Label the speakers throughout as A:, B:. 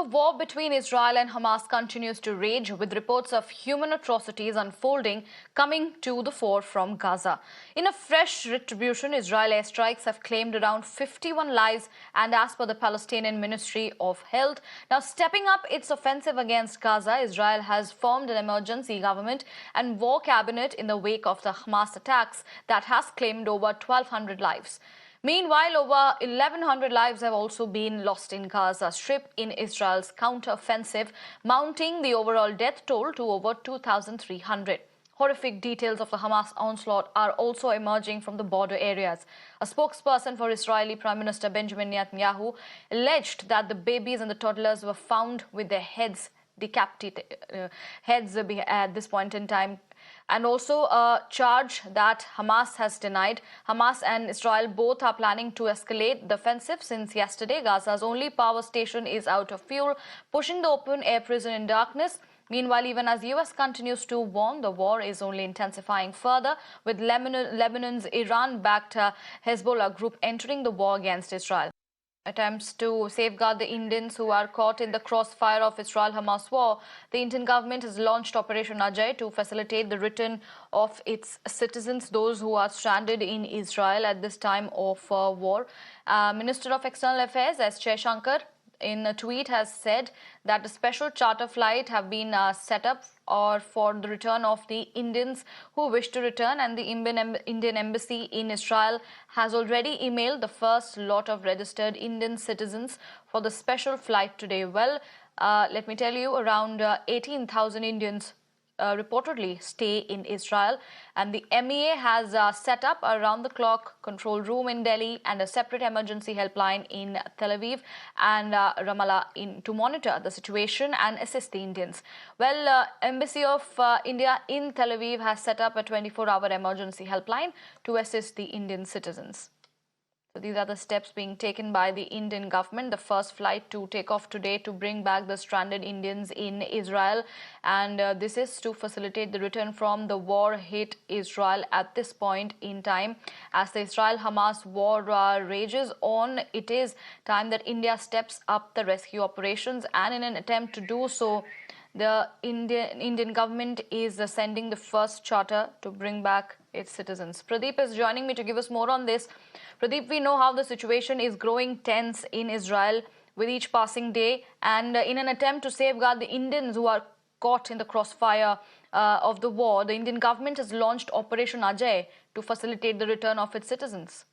A: The war between Israel and Hamas continues to rage, with reports of human atrocities unfolding coming to the fore from Gaza. In a fresh retribution, Israeli airstrikes have claimed around 51 lives, and as per the Palestinian Ministry of Health, now stepping up its offensive against Gaza, Israel has formed an emergency government and war cabinet in the wake of the Hamas attacks that has claimed over 1,200 lives. Meanwhile, over 1,100 lives have also been lost in Gaza Strip in Israel's counter-offensive, mounting the overall death toll to over 2,300. Horrific details of the Hamas onslaught are also emerging from the border areas. A spokesperson for Israeli Prime Minister Benjamin Netanyahu alleged that the babies and the toddlers were found with their heads decapitated, at this point in time, and also a charge that Hamas has denied. Hamas and Israel both are planning to escalate the offensive since yesterday. Gaza's only power station is out of fuel, pushing the open-air prison in darkness. Meanwhile, even as US continues to warn, the war is only intensifying further, with Lebanon's Iran-backed Hezbollah group entering the war against Israel. Attempts to safeguard the Indians who are caught in the crossfire of Israel-Hamas war. The Indian government has launched Operation Ajay to facilitate the return of its citizens, those who are stranded in Israel at this time of war. Minister of External Affairs S. Shankar, in a tweet, has said that a special charter flight have been set up for the return of the Indians who wish to return, and the Indian embassy in Israel has already emailed the first lot of registered Indian citizens for the special flight today. Well, let me tell you, around 18,000 Indians reportedly stay in Israel, and the MEA has set up a round-the-clock control room in Delhi and a separate emergency helpline in Tel Aviv and Ramallah to monitor the situation and assist the Indians. Well, Embassy of India in Tel Aviv has set up a 24-hour emergency helpline to assist the Indian citizens. So these are the steps being taken by the Indian government. The first flight to take off today to bring back the stranded Indians in Israel. And this is to facilitate the return from the war-hit Israel at this point in time. As the Israel-Hamas war rages on, it is time that India steps up the rescue operations. And in an attempt to do so, the Indian government is sending the first charter to bring back its citizens. Pradeep is joining me to give us more on this. Pradeep, we know how the situation is growing tense in Israel with each passing day, and in an attempt to safeguard the Indians who are caught in the crossfire of the war, the Indian government has launched Operation Ajay to facilitate the return of its citizens.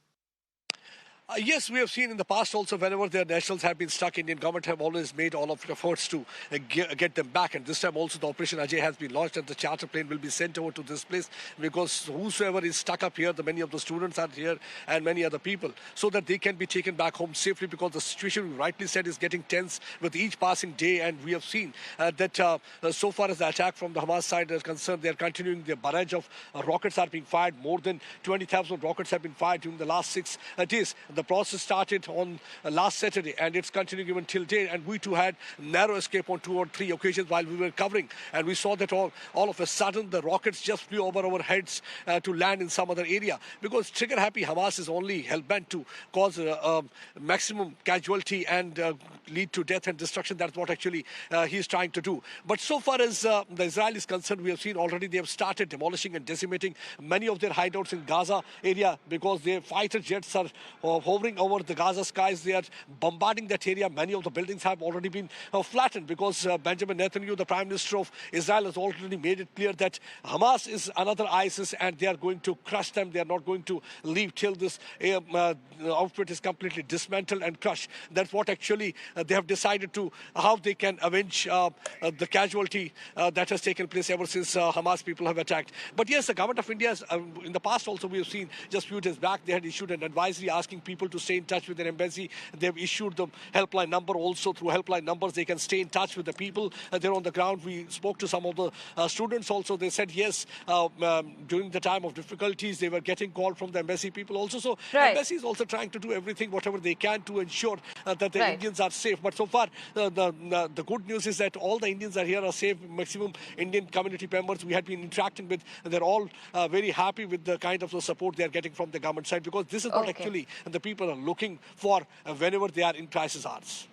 B: Yes, we have seen in the past also, whenever their nationals have been stuck, Indian government have always made all of the efforts to get them back. And this time also the Operation Ajay has been launched, and the charter plane will be sent over to this place, because whosoever is stuck up here, many of the students are here and many other people, so that they can be taken back home safely, because the situation, we rightly said, is getting tense with each passing day. And we have seen that so far as the attack from the Hamas side is concerned, they are continuing. Their barrage of rockets are being fired. More than 20,000 rockets have been fired during the last 6 days. The process started on last Saturday, and it's continuing even till date. And we too had narrow escape on 2 or 3 occasions while we were covering, and we saw that all of a sudden the rockets just flew over our heads to land in some other area, because trigger-happy Hamas is only hell-bent to cause maximum casualty and lead to death and destruction. That's what actually he's trying to do. But so far as the Israel is concerned, we have seen already they have started demolishing and decimating many of their hideouts in Gaza area, because their fighter jets are hovering over the Gaza skies. They are bombarding that area. Many of the buildings have already been flattened, because Benjamin Netanyahu, the Prime Minister of Israel, has already made it clear that Hamas is another ISIS and they are going to crush them. They are not going to leave till this outfit is completely dismantled and crushed. That's what actually they have decided to, how they can avenge the casualty that has taken place ever since Hamas people have attacked. But yes, the government of India, in the past also we have seen, just a few days back, they had issued an advisory asking people to stay in touch with their embassy. They've issued the helpline number also. Through helpline numbers, they can stay in touch with the people there on the ground. We spoke to some of the students also. They said yes, during the time of difficulties, they were getting call from the embassy people also. So embassy is also trying to do everything, whatever they can, to ensure that the Indians are safe. But so far, the good news is that all the Indians are here are safe. Maximum Indian community members we had been interacting with, they're all very happy with the kind of the support they're getting from the government side, because this is what actually the people are looking for whenever they are in crisis hours.